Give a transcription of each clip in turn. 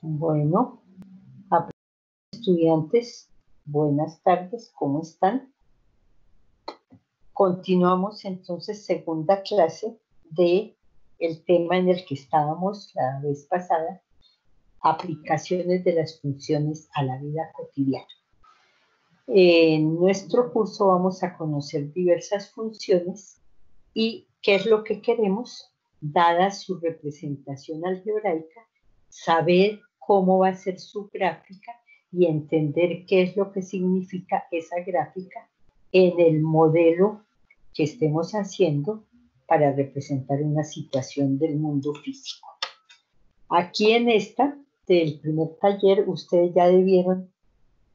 Bueno, estudiantes, buenas tardes, ¿cómo están? Continuamos entonces segunda clase de el tema en el que estábamos la vez pasada, aplicaciones de las funciones a la vida cotidiana. En nuestro curso vamos a conocer diversas funciones y qué es lo que queremos, dada su representación algebraica, saber cómo va a ser su gráfica y entender qué es lo que significa esa gráfica en el modelo que estemos haciendo para representar una situación del mundo físico. Aquí en esta del primer taller ustedes ya debieron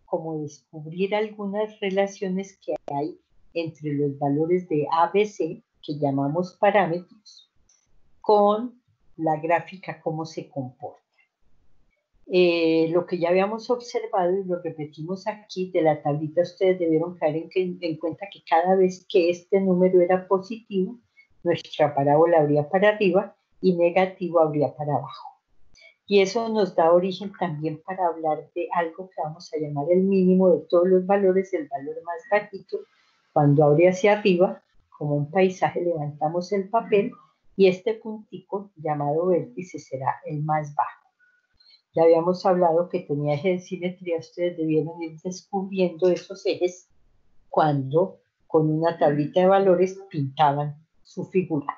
como descubrir algunas relaciones que hay entre los valores de ABC, que llamamos parámetros, con la gráfica, cómo se comporta. Lo que ya habíamos observado y lo repetimos aquí de la tablita, ustedes debieron caer en cuenta que cada vez que este número era positivo, nuestra parábola habría para arriba y negativo habría para abajo. Y eso nos da origen también para hablar de algo que vamos a llamar el mínimo de todos los valores, el valor más bajito. Cuando abre hacia arriba, como un paisaje, levantamos el papel y este puntico llamado vértice será el más bajo. Ya habíamos hablado que tenía eje de simetría, ustedes debieron ir descubriendo esos ejes cuando con una tablita de valores pintaban su figura.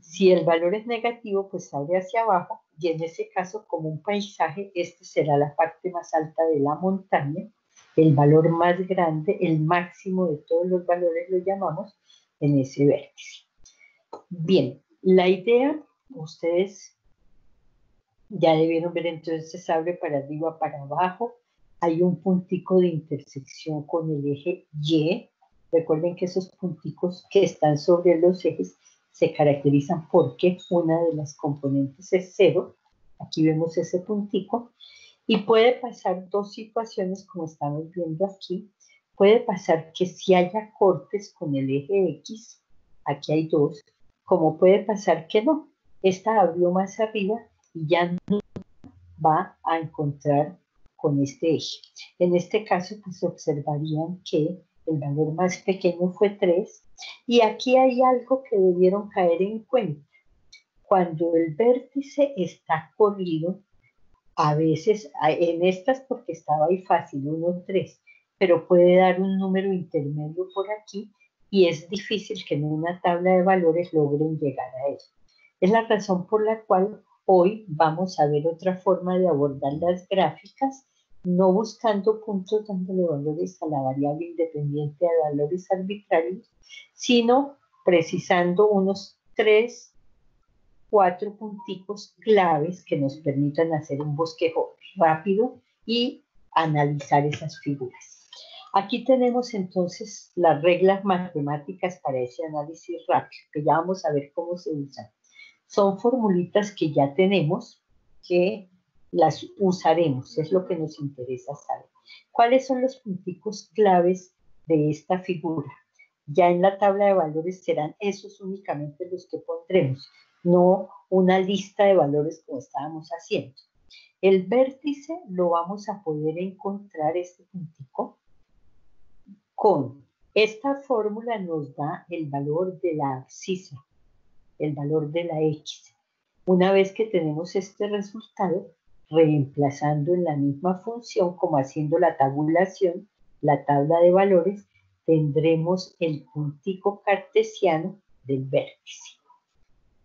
Si el valor es negativo, pues abre hacia abajo y en ese caso, como un paisaje, este será la parte más alta de la montaña, el valor más grande, el máximo de todos los valores lo llamamos en ese vértice. Bien, la idea, ustedes ya debieron ver, entonces abre para arriba, para abajo, hay un puntico de intersección con el eje Y. Recuerden que esos punticos que están sobre los ejes se caracterizan porque una de las componentes es 0. Aquí vemos ese puntico. Y puede pasar dos situaciones como estamos viendo aquí. Puede pasar que si haya cortes con el eje X, aquí hay dos, como puede pasar que no. Esta abrió más arriba y ya no va a encontrar con este eje. En este caso, pues observarían que el valor más pequeño fue 3, y aquí hay algo que debieron caer en cuenta. Cuando el vértice está corrido, a veces, en estas porque estaba ahí fácil, 1, 3, pero puede dar un número intermedio por aquí, y es difícil que en una tabla de valores logren llegar a él. Es la razón por la cual hoy vamos a ver otra forma de abordar las gráficas, no buscando puntos dándole valores a la variable independiente de valores arbitrarios, sino precisando unos 3, 4 punticos claves que nos permitan hacer un bosquejo rápido y analizar esas figuras. Aquí tenemos entonces las reglas matemáticas para ese análisis rápido, que ya vamos a ver cómo se usan. Son formulitas que ya tenemos, que las usaremos, es lo que nos interesa saber. ¿Cuáles son los punticos claves de esta figura? Ya en la tabla de valores serán esos únicamente los que pondremos, no una lista de valores como estábamos haciendo. El vértice lo vamos a poder encontrar, este puntico, con esta fórmula nos da el valor de la abscisa, el valor de la X. Una vez que tenemos este resultado, reemplazando en la misma función, como haciendo la tabulación, la tabla de valores, tendremos el puntico cartesiano del vértice.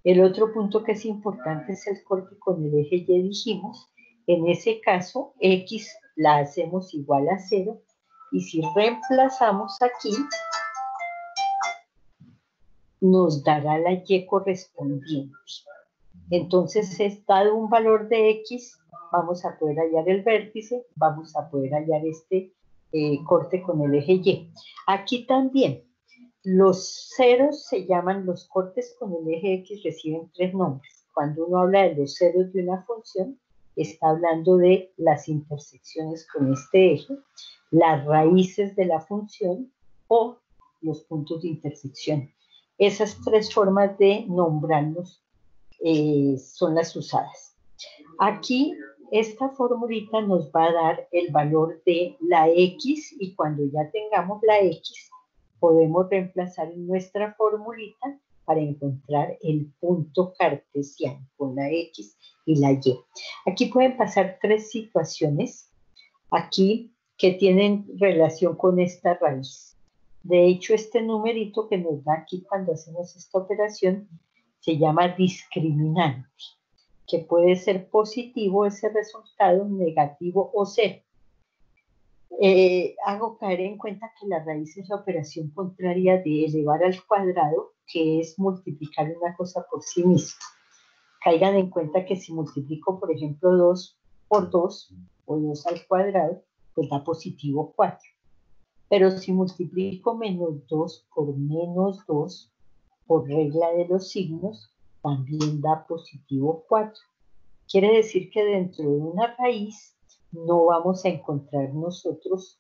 El otro punto que es importante es el corte con el eje Y, dijimos. En ese caso, X la hacemos igual a 0, y si reemplazamos aquí, nos dará la Y correspondiente. Entonces, dado un valor de X, vamos a poder hallar el vértice, vamos a poder hallar este corte con el eje Y. Aquí también, los ceros se llaman, los cortes con el eje X reciben 3 nombres. Cuando uno habla de los ceros de una función, está hablando de las intersecciones con este eje, las raíces de la función o los puntos de intersección. Esas 3 formas de nombrarlos son las usadas. Aquí esta formulita nos va a dar el valor de la X y cuando ya tengamos la X, podemos reemplazar en nuestra formulita para encontrar el punto cartesiano con la X y la Y. Aquí pueden pasar tres situaciones aquí que tienen relación con esta raíz. De hecho, este numerito que nos da aquí cuando hacemos esta operación se llama discriminante, que puede ser positivo ese resultado, negativo o cero. Hago caer en cuenta que la raíz es la operación contraria de elevar al cuadrado, que es multiplicar una cosa por sí misma. Caigan en cuenta que si multiplico, por ejemplo, 2 por 2 o 2 al cuadrado, pues da positivo 4. Pero si multiplico menos 2 por menos 2, por regla de los signos, también da positivo 4. Quiere decir que dentro de una raíz no vamos a encontrar nosotros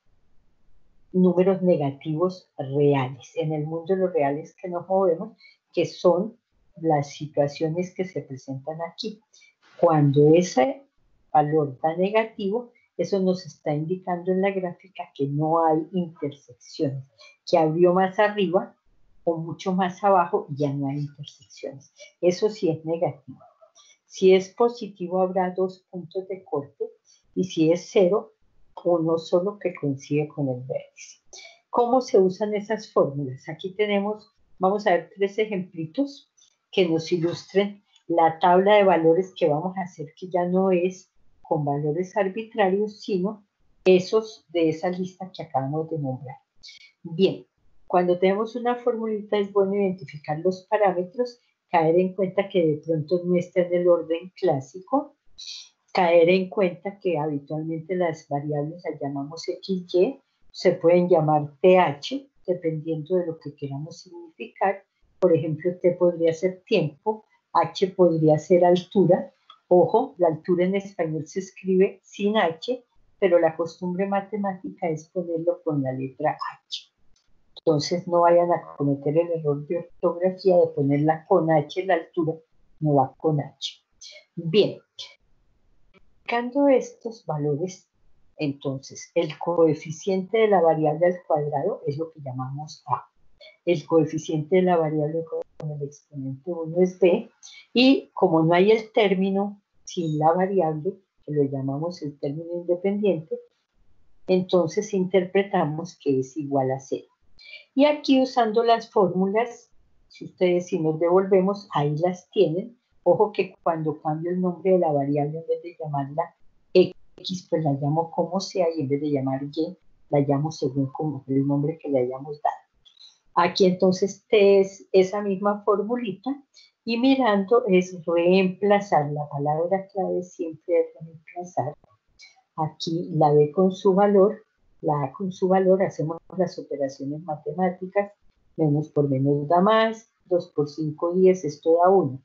números negativos reales. En el mundo de los reales que nos movemos, que son las situaciones que se presentan aquí. Cuando ese valor da negativo, eso nos está indicando en la gráfica que no hay intersecciones, que abrió más arriba o mucho más abajo ya no hay intersecciones. Eso sí es negativo. Si es positivo habrá 2 puntos de corte y si es 0, uno solo que coincide con el vértice. ¿Cómo se usan esas fórmulas? Aquí tenemos, vamos a ver 3 ejemplitos que nos ilustren la tabla de valores que vamos a hacer, que ya no es con valores arbitrarios, sino esos de esa lista que acabamos de nombrar. Bien, cuando tenemos una formulita es bueno identificar los parámetros, caer en cuenta que de pronto no está en el orden clásico, caer en cuenta que habitualmente las variables las llamamos XY, se pueden llamar TH, dependiendo de lo que queramos significar. Por ejemplo, T podría ser tiempo, H podría ser altura. Ojo, la altura en español se escribe sin H, pero la costumbre matemática es ponerlo con la letra H. Entonces no vayan a cometer el error de ortografía de ponerla con H, la altura no va con H. Bien, aplicando estos valores, entonces el coeficiente de la variable al cuadrado es lo que llamamos A. El coeficiente de la variable con el exponente 1 es B, y como no hay el término sin la variable, que lo llamamos el término independiente, entonces interpretamos que es igual a 0. Y aquí usando las fórmulas, si nos devolvemos, ahí las tienen. Ojo que cuando cambio el nombre de la variable, en vez de llamarla X, pues la llamo como sea, y en vez de llamar Y, la llamo según como el nombre que le hayamos dado. Aquí entonces T es esa misma formulita, y mirando es reemplazar. La palabra clave siempre es reemplazar. Aquí la B con su valor, la A con su valor, hacemos las operaciones matemáticas, menos por menos da más, 2 por 5, 10, esto da 1.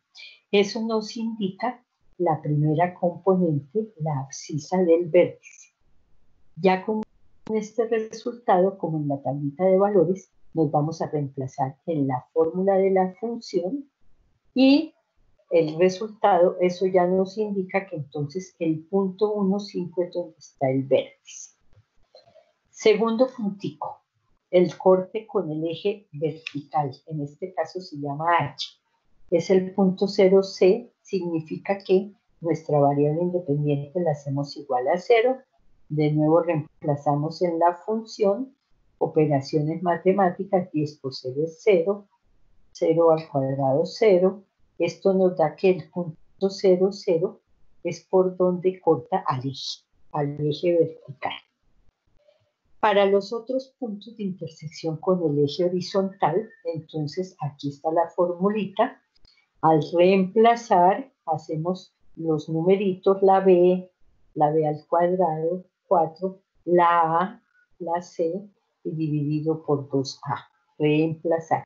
Eso nos indica la primera componente, la abscisa del vértice. Ya con este resultado, como en la tablita de valores, nos vamos a reemplazar en la fórmula de la función y el resultado, eso ya nos indica que entonces el punto 1,5 es donde está el vértice. Segundo puntico, el corte con el eje vertical, en este caso se llama H. Es el punto 0C, significa que nuestra variable independiente la hacemos igual a 0. De nuevo reemplazamos en la función, operaciones matemáticas, 10 por 0 es 0, 0 al cuadrado 0. Esto nos da que el punto 0, 0 es por donde corta al eje vertical. Para los otros puntos de intersección con el eje horizontal, entonces aquí está la formulita. Al reemplazar, hacemos los numeritos, la B al cuadrado, 4, la A, la C, y dividido por 2A. Reemplazar.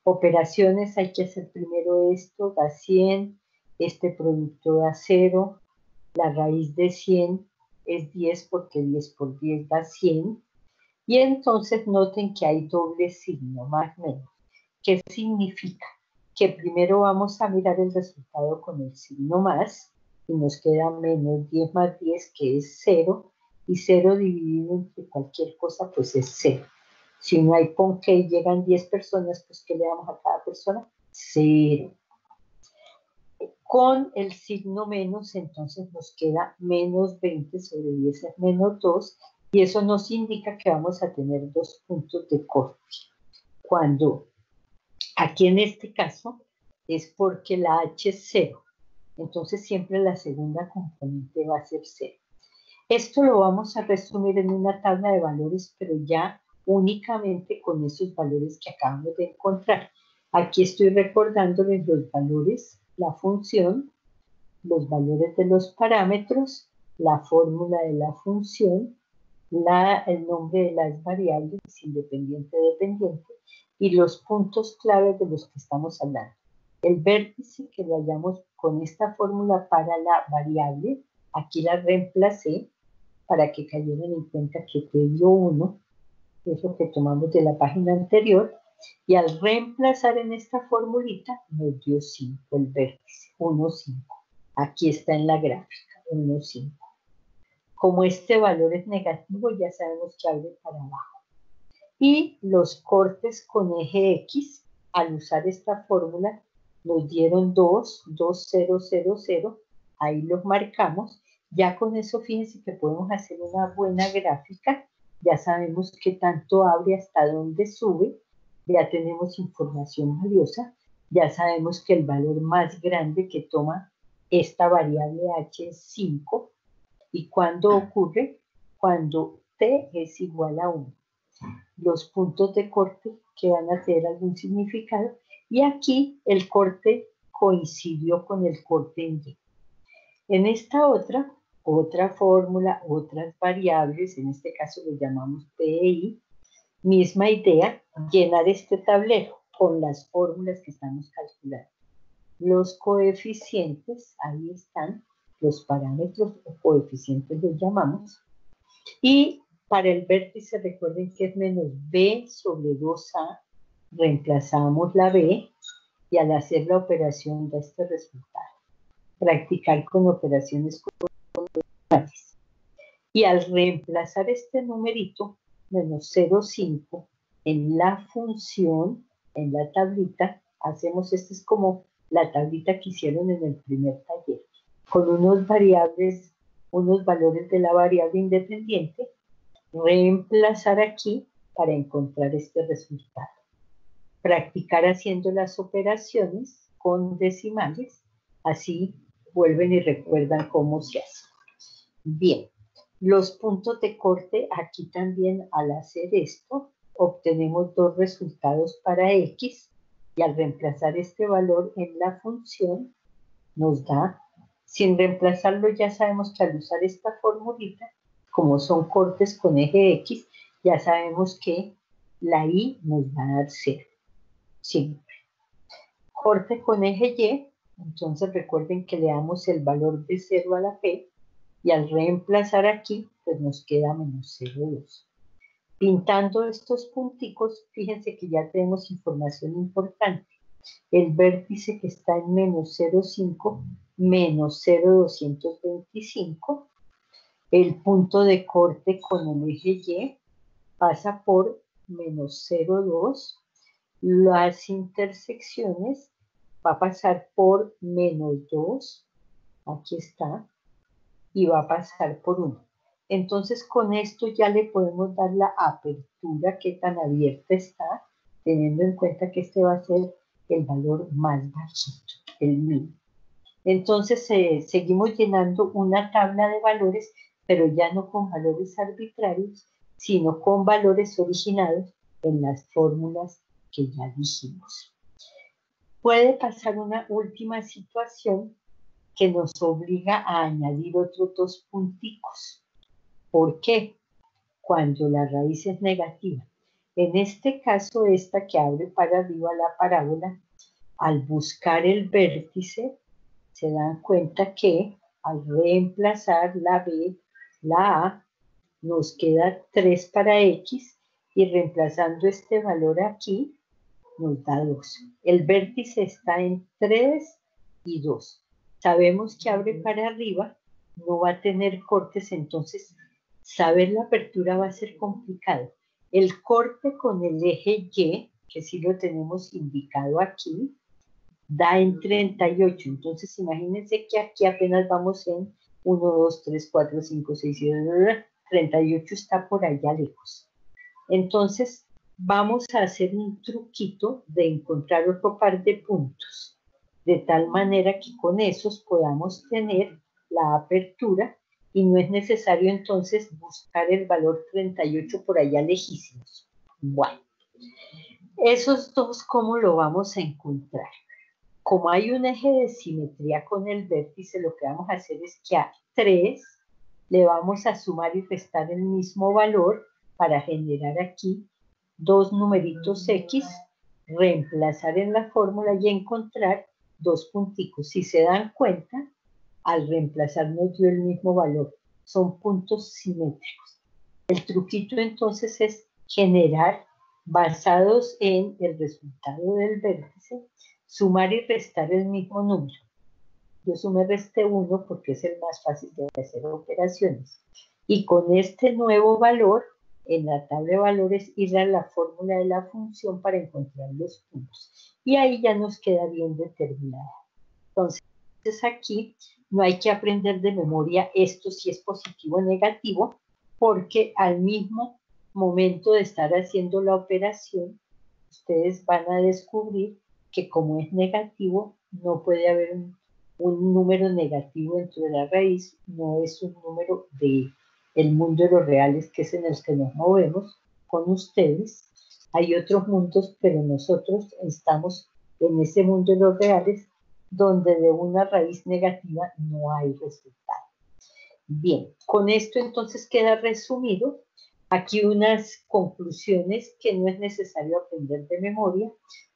Operaciones, hay que hacer primero esto, da 100, este producto da 0, la raíz de 100 es 10 porque 10 por 10 da 100, y entonces noten que hay doble signo, más o menos. ¿Qué significa? Que primero vamos a mirar el resultado con el signo más, y nos queda menos 10 más 10, que es 0, y 0 dividido entre cualquier cosa, pues es 0. Si no hay con que llegan 10 personas, pues ¿qué le damos a cada persona? 0. Con el signo menos, entonces nos queda menos 20 sobre 10 es menos 2, y eso nos indica que vamos a tener 2 puntos de corte. Cuando aquí en este caso es porque la h es 0, entonces siempre la segunda componente va a ser 0. Esto lo vamos a resumir en una tabla de valores, pero ya únicamente con esos valores que acabamos de encontrar. Aquí estoy recordándoles los valores, la función, los valores de los parámetros, la fórmula de la función, el nombre de las variables, independiente, dependiente, y los puntos claves de los que estamos hablando. El vértice que lo hallamos con esta fórmula para la variable, aquí la reemplacé para que cayeran en cuenta que te dio 1, es lo que tomamos de la página anterior, y al reemplazar en esta formulita nos dio 5, el vértice, 1, 5. Aquí está en la gráfica, 1, 5. Como este valor es negativo, ya sabemos que abre para abajo. Y los cortes con eje X, al usar esta fórmula, nos dieron 2, 2, 0, 0, 0. Ahí los marcamos. Ya con eso, fíjense que podemos hacer una buena gráfica. Ya sabemos qué tanto abre, hasta dónde sube. Ya tenemos información valiosa. Ya sabemos que el valor más grande que toma esta variable h es 5. ¿Y cuándo ocurre? Cuando t es igual a 1. Los puntos de corte que van a tener algún significado, y aquí el corte coincidió con el corte en Y. En esta otra fórmula, otras variables, en este caso lo llamamos P e I, misma idea, llenar este tablero con las fórmulas que estamos calculando. Los coeficientes, ahí están, los parámetros o coeficientes los llamamos, y para el vértice recuerden que es menos b sobre 2a, reemplazamos la b, y al hacer la operación da este resultado. Practicar con operaciones convencionales. Y al reemplazar este numerito, menos 0,5, en la función, en la tablita, hacemos, esta es como la tablita que hicieron en el primer taller, con unos variables, unos valores de la variable independiente, reemplazar aquí para encontrar este resultado. Practicar haciendo las operaciones con decimales, así vuelven y recuerdan cómo se hace. Bien, los puntos de corte, aquí también al hacer esto, obtenemos dos resultados para x, y al reemplazar este valor en la función, nos da, sin reemplazarlo ya sabemos que al usar esta formulita, como son cortes con eje X, ya sabemos que la Y nos va a dar 0, siempre. Corte con eje Y, entonces recuerden que le damos el valor de 0 a la P, y al reemplazar aquí, pues nos queda menos 0,2. Pintando estos punticos, fíjense que ya tenemos información importante. El vértice que está en menos 0,5, menos 0,225. El punto de corte con el eje Y pasa por menos 0,2. Las intersecciones va a pasar por menos 2. Aquí está. Y va a pasar por 1. Entonces con esto ya le podemos dar la apertura, que tan abierta está, teniendo en cuenta que este va a ser el valor más bajito, el mínimo. Entonces seguimos llenando una tabla de valores, pero ya no con valores arbitrarios, sino con valores originados en las fórmulas que ya dijimos. Puede pasar una última situación que nos obliga a añadir otros dos punticos. ¿Por qué? Cuando la raíz es negativa. En este caso, esta que abre para arriba la parábola, al buscar el vértice, se dan cuenta que al reemplazar la B, la A, nos queda 3 para X, y reemplazando este valor aquí, nos da 2. El vértice está en 3 y 2. Sabemos que abre para arriba, no va a tener cortes, entonces saber la apertura va a ser complicado. El corte con el eje Y, que sí lo tenemos indicado aquí, da en 38. Entonces imagínense que aquí apenas vamos en 1, 2, 3, 4, 5, 6, 7, 38 está por allá lejos. Entonces vamos a hacer un truquito de encontrar otro par de puntos, de tal manera que con esos podamos tener la apertura y no es necesario entonces buscar el valor 38 por allá lejísimos. Bueno, esos dos, ¿cómo lo vamos a encontrar? Como hay un eje de simetría con el vértice, lo que vamos a hacer es que a 3 le vamos a sumar y restar el mismo valor para generar aquí dos numeritos X, reemplazar en la fórmula y encontrar dos punticos. Si se dan cuenta, al reemplazar nos dio el mismo valor. Son puntos simétricos. El truquito entonces es generar, basados en el resultado del vértice, sumar y restar el mismo número. Yo sumé resté 1 porque es el más fácil de hacer operaciones. Y con este nuevo valor, en la tabla de valores, ir a la fórmula de la función para encontrar los puntos. Y ahí ya nos queda bien determinada. Entonces, aquí no hay que aprender de memoria esto si es positivo o negativo, porque al mismo momento de estar haciendo la operación, ustedes van a descubrir que como es negativo, no puede haber un número negativo dentro de la raíz, no es un número de el mundo de los reales, que es en el que nos movemos con ustedes. Hay otros mundos, pero nosotros estamos en ese mundo de los reales, donde de una raíz negativa no hay resultado. Bien, con esto entonces queda resumido aquí unas conclusiones que no es necesario aprender de memoria,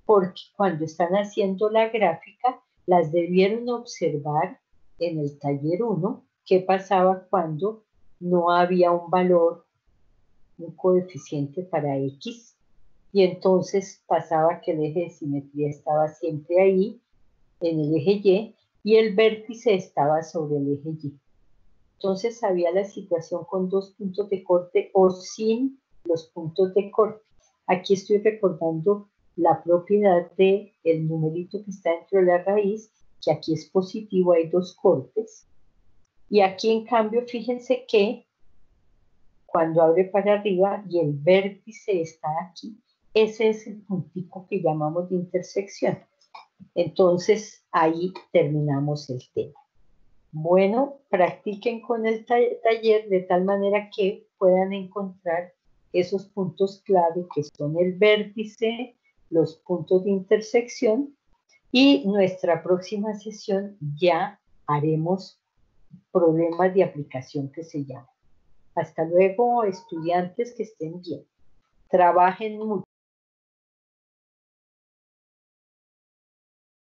porque cuando están haciendo la gráfica, las debieron observar en el taller 1, qué pasaba cuando no había un valor, un coeficiente para X, y entonces pasaba que el eje de simetría estaba siempre ahí, en el eje Y el vértice estaba sobre el eje Y. Entonces había la situación con dos puntos de corte o sin los puntos de corte. Aquí estoy recordando la propiedad del numerito que está dentro de la raíz, que aquí es positivo, hay dos cortes. Y aquí en cambio, fíjense que cuando abre para arriba y el vértice está aquí, ese es el puntico que llamamos de intersección. Entonces ahí terminamos el tema. Bueno, practiquen con el taller de tal manera que puedan encontrar esos puntos clave que son el vértice, los puntos de intersección, y nuestra próxima sesión ya haremos problemas de aplicación que se llaman. Hasta luego, estudiantes, que estén bien. Trabajen mucho.